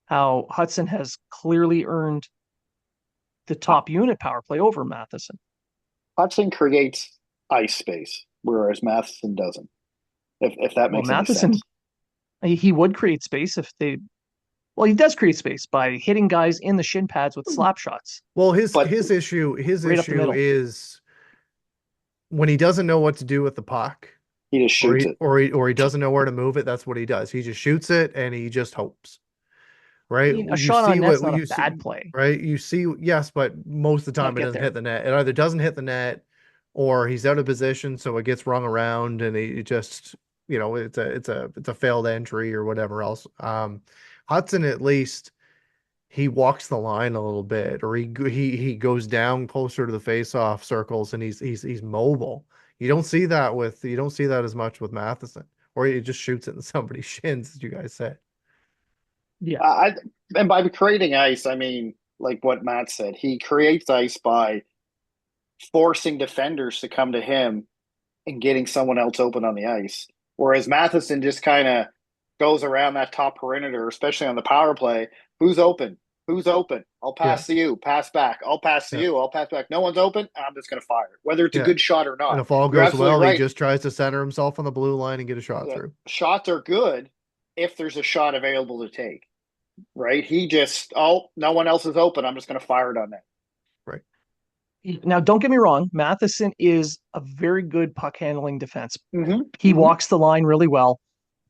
how Hutson has clearly earned the top unit power play over Matheson. Hutson creates ice space, whereas Matheson doesn't. If that Well, makes any Matheson, sense. he would create space if they, well, he does create space by hitting guys in the shin pads with slap shots Well, his But his issue his right up the issue middle. is when he doesn't know what to do with the puck, he just or shoots it. he doesn't know where to move it. That's what he does. He just shoots it and he just hopes. I Right? mean, a You shot see on net's what not a you see, bad play. right? You see, yes, but most of the Got time to it get doesn't there. hit the net. It either doesn't hit the net or he's out of position, so it gets rung around and he just, it's a failed entry or whatever else. Hudson at least he walks the line a little bit, or he goes down closer to the face-off circles, and he's mobile. You don't see that as much with Matheson, or he just shoots it in somebody's shins, as you guys said. Yeah. And by creating ice, I mean, like what Matt said, he creates ice by forcing defenders to come to him and getting someone else open on the ice. Whereas Matheson just kind of goes around that top perimeter, especially on the power play. Who's open? Who's open? I'll Yeah, pass to you. Pass back. I'll pass to yeah, you. I'll pass back. No one's open. I'm just going to fire it, whether it's a yeah. good shot or And not. if all You're goes absolutely well, he right. just tries to center himself on the blue line and get a shot The through. shots are good if there's a shot available to take, right? He just, no one else is open. I'm just going to fire it on that. Right. Now, don't get me wrong. Matheson is a very good puck handling defense. Mm-hmm. He walks the line really well,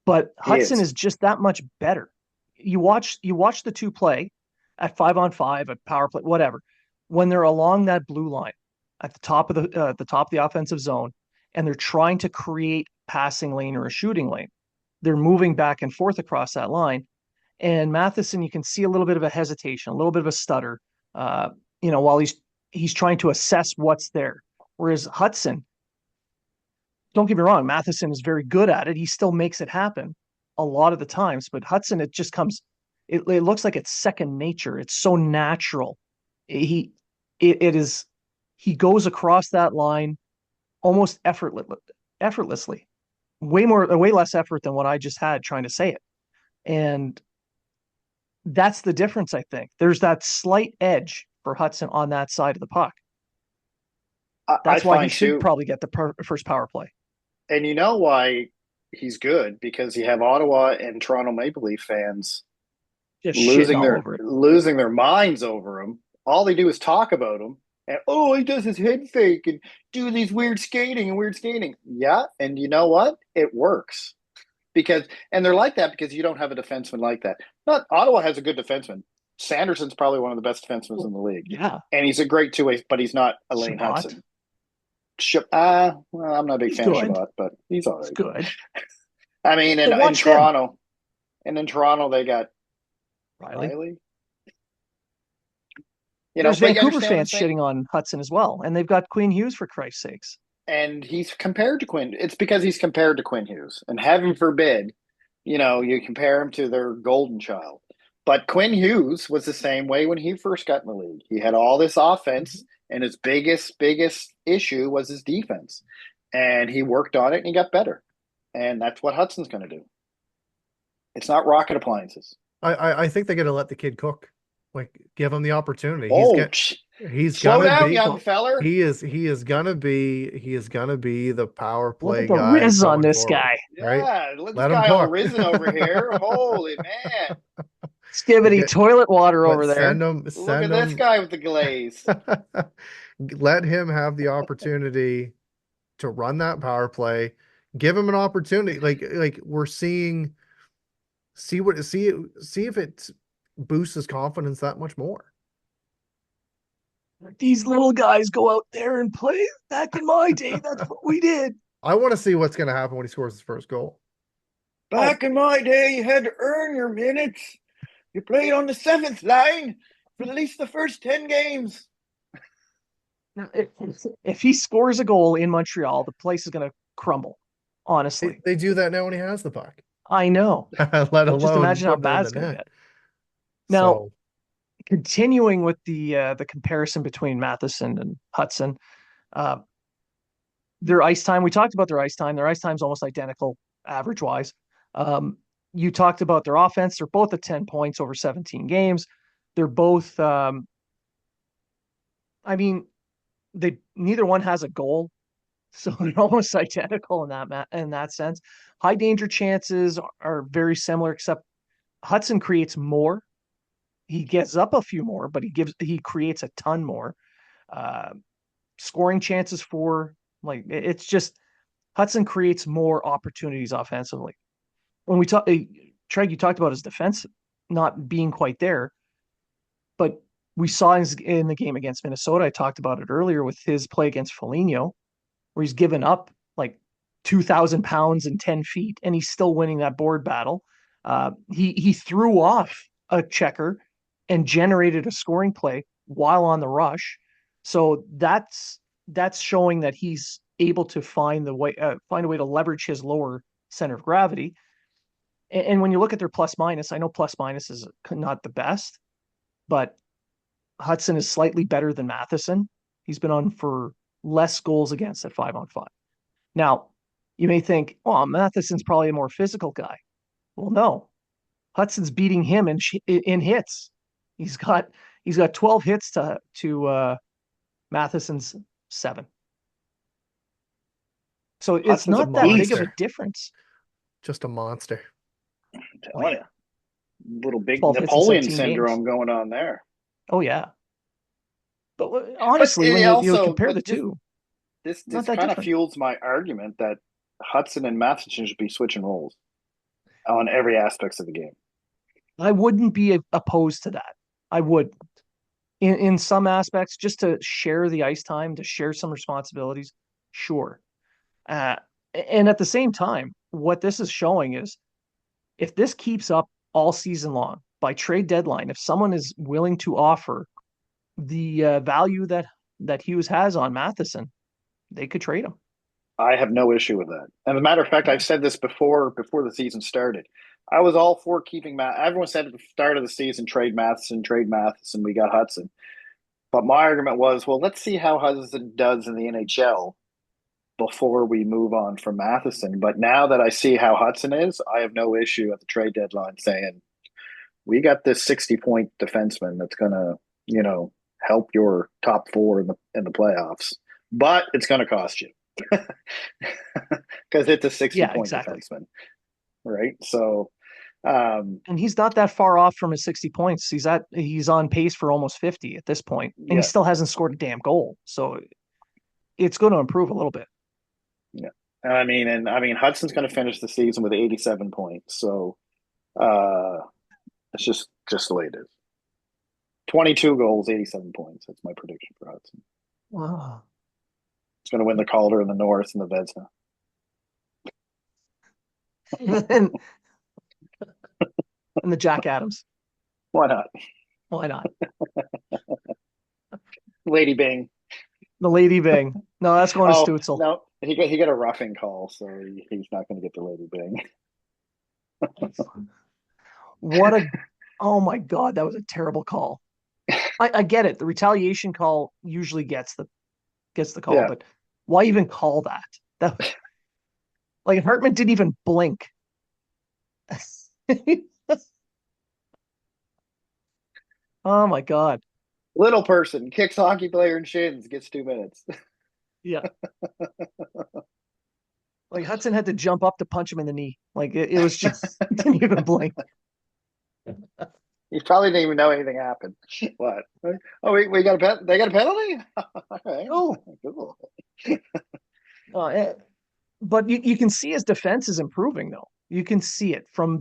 but Hutson is. is just that much better. You watch the two play at 5-on-5, at power play, whatever. When they're along that blue line at the top of the offensive zone, and they're trying to create passing lane or a shooting lane, they're moving back and forth across that line. And Matheson, you can see a little bit of a hesitation, a little bit of a stutter, while he's trying to assess what's there. Whereas Hutson, don't get me wrong, Matheson is very good at it. He still makes it happen a lot of the times, but Hutson, it just comes, it looks like it's second nature. It's so natural. He goes across that line almost effortlessly, way less effort than what I just had trying to say it. And that's the difference, I think. There's that slight edge for Hutson on that side of the puck. That's why he should probably get the first power play. And you know why he's good? Because you have Ottawa and Toronto Maple Leaf fans just losing their minds over him. All they do is talk about him. And he does his head fake and do these weird skating. Yeah, and you know what? It works. And they're like that because you don't have a defenseman like that. Not Ottawa has a good defenseman. Sanderson's probably one of the best defensemen in the league. Yeah. And he's a great two-way, but he's not Elaine Hutson. Well, I'm not a big fan of Shabbat, but he's all right. He's good. I mean, in Toronto, and in Toronto they got Riley. There's Vancouver fans shitting on Hutson as well, and they've got Quinn Hughes, for Christ's sakes. And he's compared to Quinn. It's because he's compared to Quinn Hughes, and heaven forbid, you compare him to their golden child. But Quinn Hughes was the same way when he first got in the league. He had all this offense, and his biggest issue was his defense. And he worked on it, and he got better. And that's what Hutson's going to do. It's not rocket appliances. I think they're going to let the kid cook. Like, give him the opportunity. He's slow down, young feller. He is gonna be the power play guy. Look at the Riz on this forward, guy. Right? Yeah, let this guy all risen over here. Holy man. Skibidi toilet water over there. Look at this guy with the glaze. Let him have the opportunity to run that power play. Give him an opportunity. Like we're seeing. See if it boosts his confidence that much more. These little guys go out there and play. Back in my day, that's what we did. I want to see what's going to happen when he scores his first goal. Back in my day, you had to earn your minutes. You played on the 7th line for at least the first 10 games. Now, if he scores a goal in Montreal, the place is going to crumble, honestly. They do that now when he has the puck. I know. Let alone just imagine how bad it's going to get. Now, continuing with the comparison between Matheson and Hutson, their ice time. We talked about their ice time. Their ice time is almost identical, average-wise. You talked about their offense. They're both at 10 points over 17 games. They're both. Neither one has a goal, so they're almost identical in that sense. High danger chances are very similar, except Hutson creates more. He gets up a few more, but he creates a ton more. Scoring chances it's just Hutson creates more opportunities offensively. When we talk, Trege, you talked about his defense not being quite there, but we saw in the game against Minnesota. I talked about it earlier with his play against Foligno, where he's given up like 2,000 pounds and 10 feet, and he's still winning that board battle. He threw off a checker and generated a scoring play while on the rush. So that's showing that he's able to find a way to leverage his lower center of gravity. And when you look at their plus minus, I know plus minus is not the best, but Hutson is slightly better than Matheson. He's been on for less goals against at 5-on-5. Now, you may think, Matheson's probably a more physical guy. Well, no. Hutson's beating him in hits. He's got 12 hits to Matheson's 7. So it's not that big of a difference. Just a monster. Oh telling yeah, you, little big 12 hits in Napoleon 17 games. syndrome going on there. Oh yeah, but But honestly, when it you also, compare but the two, not this that kind of different. fuels my argument that Hutson and Matheson should be switching roles on every aspects of the game. I wouldn't be opposed to that. I would, in some aspects, just to share the ice time, to share some responsibilities. Sure, uh, and at the same time, what this is showing is if this keeps up all season long by trade deadline, if someone is willing to offer the value that Hughes has on Matheson, they could trade him. I have no issue with that. And as a matter of fact, I've said this before the season started. I was all for keeping Matt. Everyone said at the start of the season, trade Matheson, trade Matheson. We got Hutson. But my argument was, well, let's see how Hutson does in the NHL before we move on from Matheson. But now that I see how Hutson is, I have no issue at the trade deadline saying, we got this 60-point defenseman that's going to, help your top four in the playoffs. But it's going to cost you because it's a 60 Yeah, point exactly. defenseman, right? So, um, And he's not that far off from his 60 points. He's on pace for almost 50 at this point, and he yeah, still hasn't scored a damn goal. So it's going to improve a little bit. yeah. I mean, Hudson's going to finish the season with 87 points. So, uh, it's just the way it is. 22 goals, 87 points. That's my prediction for Hudson. Wow. He's going to win the Calder in the North and the Vezina. and, and the Jack Adams. Why not? Why not? Lady Bing. The Lady Bing. No, that's going to Oh Stutzel. no, he got a roughing call, so he's not going to get the Lady Bing. What a oh my god, that was a terrible call. I get it. The retaliation call usually gets the call, Yeah, but why even call that? That like Hartman didn't even blink. Oh my god. little person kicks hockey player in shins, gets 2 minutes. Yeah. Like Hutson had to jump up to punch him in the knee. Like it was just didn't even blink. He probably didn't even know anything happened. What? Oh, we got a They got a penalty. All right, Oh, cool. uh, but you can see his defense is improving though. You can see it from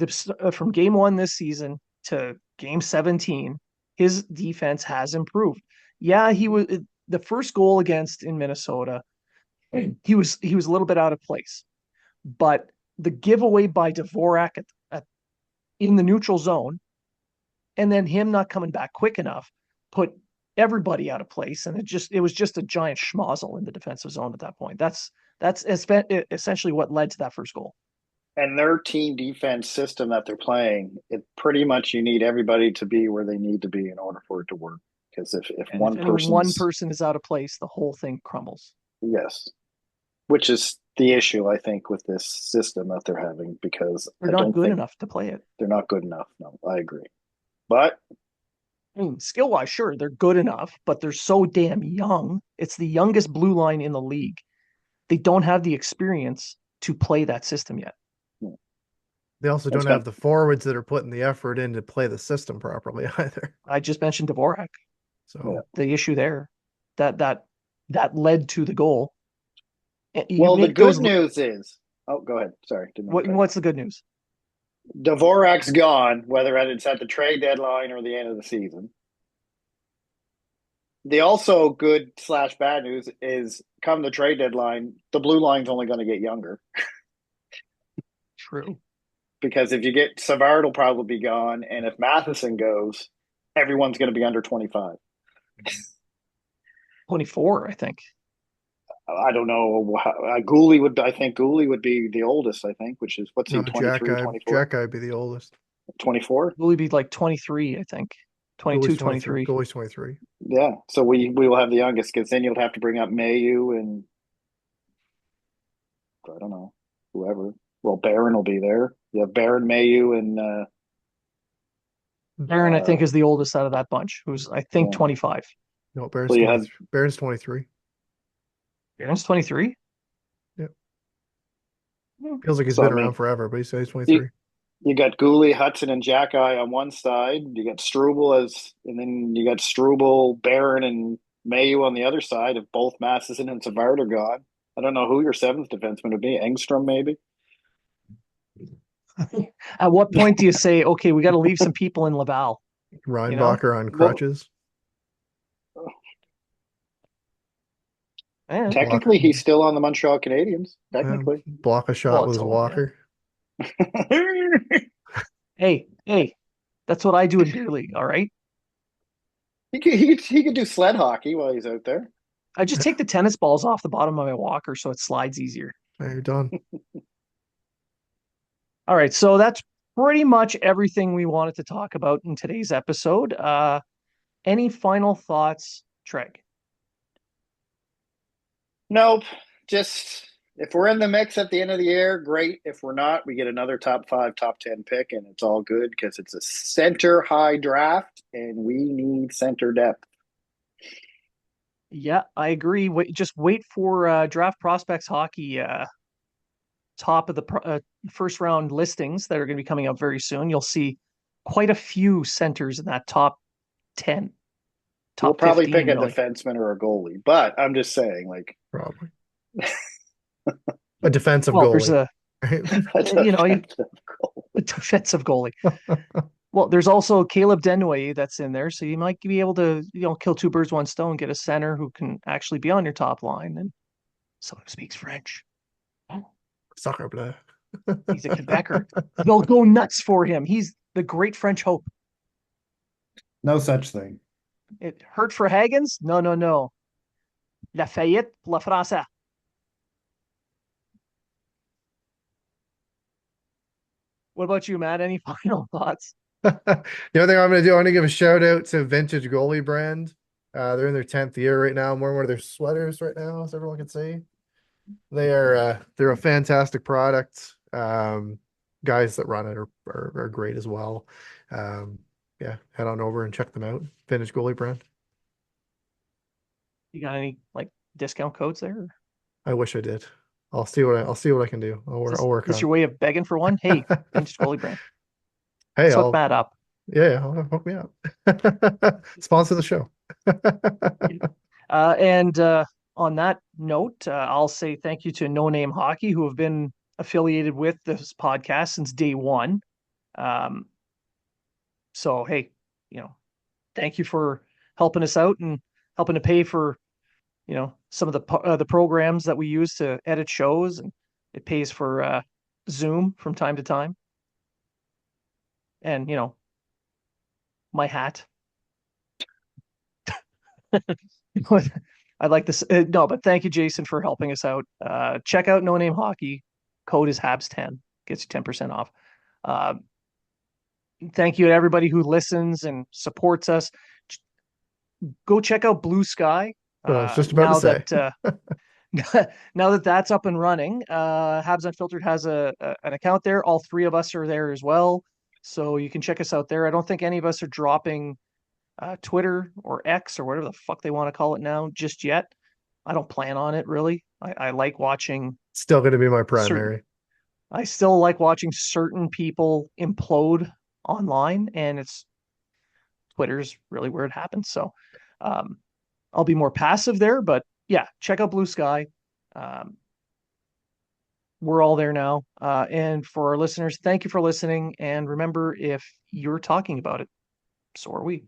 game one this season to game 17. His defense has improved. Yeah, he was the first goal against in Minnesota. He was a little bit out of place, but the giveaway by Dvorak in the neutral zone, and then him not coming back quick enough, put everybody out of place, and it was just a giant schmozzle in the defensive zone at that point. That's essentially what led to that first goal. And their team defense system that they're playing, it pretty much you need everybody to be where they need to be in order for it to work. Because if And if one any one person's person is out of place, the whole thing crumbles. yes, which is the issue I think with this system that they're having because They're I not don't good think enough to play it. they're not good enough. No, I agree. But I mean, skill wise, sure, they're good enough, but they're so damn young. It's the youngest blue line in the league. They don't have the experience to play that system yet. They also it's don't going have the forwards that are putting the effort in to play the system properly either. I just mentioned Dvorak, yeah. So the issue there that that that led to the goal. You Well, the make good those. news is, oh, go ahead. Sorry, didn't mean to cut you What's the good news? off. Dvorak's gone, whether it's at the trade deadline or the end of the season. The also good slash bad news is come the trade deadline, the blue line's only going to get younger True. because if you get Savard will probably be gone, and if Matheson goes, everyone's going to be under 25. 24, I think. I don't know. Gooley would. I think Gooley would be the oldest. I think, which is what's he no, 23, 24, Jack I'd be the oldest. 24. Will he be like 23, I think. 22, Goalie's 23. 23. Goalie's 23. Yeah. So we will have the youngest because then you'll have to bring up Mayu and I don't know whoever. Well, Barron will be there. You have Barron, Mayu, and Barron, I think, is the oldest out of that bunch, who's, I think, yeah. 25. No, Well, you have Barron's 23. Barron's 23? Yep. Hmm. Feels like he's so I been around mean forever, but he's you 23. You got Gooley, Hutson, and Jacky on one side. You got and then you got Struble, Barron, and Mayu on the other side. If both Matheson and Savard are gone, I don't know who your seventh defenseman would be. Engstrom, maybe. At what point do you say, okay, we got to leave some people in Laval? You know, Reinbacher on Well, crutches. Block, technically, he's still on the Montreal Canadiens. uh, Technically, block a well, shot it's with all, yeah. Walker. Hey, that's what I do in beer league. All right. he could do sled hockey while he's out there. I just take the tennis balls off the bottom of my walker so it slides easier. There you're done. All right. So that's pretty much everything we wanted to talk about in today's episode. Any final thoughts, Treg? Nope. Just if we're in the mix at the end of the year, great. If we're not, we get another top 5, top 10 pick, and it's all good because it's a center high draft and we need center depth. Yeah, I agree. Just wait for Draft Prospects Hockey top of the first round listings that are going to be coming up very soon. You'll see quite a few centers in that top 10, We'll top probably 15, pick a really. defenseman or a goalie, but I'm just saying, like, Probably. A defensive Well, there's goalie. a, a you know, defensive goalie. a defensive goalie. Well, there's also Caleb Denouye that's in there, so you might be able to, kill two birds, one stone, get a center who can actually be on your top line and someone who speaks French. Sacre bleu. He's a Quebecer. They'll go nuts for him. He's the great French hope. No such thing. It hurt for Hagens? No, no, no. Lafayette pour la Français. What about you, Matt? Any final thoughts? The other thing I'm going to do, I'm going to give a shout out to Vintage Goalie Brand. They're in their 10th year right now. I'm wearing one of their sweaters right now, as everyone can see. They're a fantastic product. Guys that run it are great as well. Yeah, head on over and check them out. Vintage Goalie Brand. You got any discount codes there? I wish I did. I'll see what I can do. I'll work Is on. your way of begging for one? Hey, Vintage Goalie Brand. Hey, Let's hook Matt up. Yeah, hook me up. Sponsor the show. And on that note, I'll say thank you to No Name Hockey, who have been affiliated with this podcast since day one. So, hey, thank you for helping us out and helping to pay for, some of the programs that we use to edit shows, and it pays for Zoom from time to time. And, my hat. I'd like this. No, but thank you, Jason, for helping us out. Check out No Name Hockey. Code is Habs10. Gets you 10% off. Thank you to everybody who listens and supports us. Go check out Blue Sky. I was just about to say. Now that that's up and running, Habs Unfiltered has an account there. All three of us are there as well. So you can check us out there. I don't think any of us are dropping Twitter or X or whatever the fuck they want to call it now just yet. I don't plan on it really. I like watching. Still going to be my primary. I still like watching certain people implode online, and Twitter's really where it happens. So I'll be more passive there, but yeah, check out Blue Sky. We're all there now. And for our listeners, thank you for listening. And remember, if you're talking about it, so are we.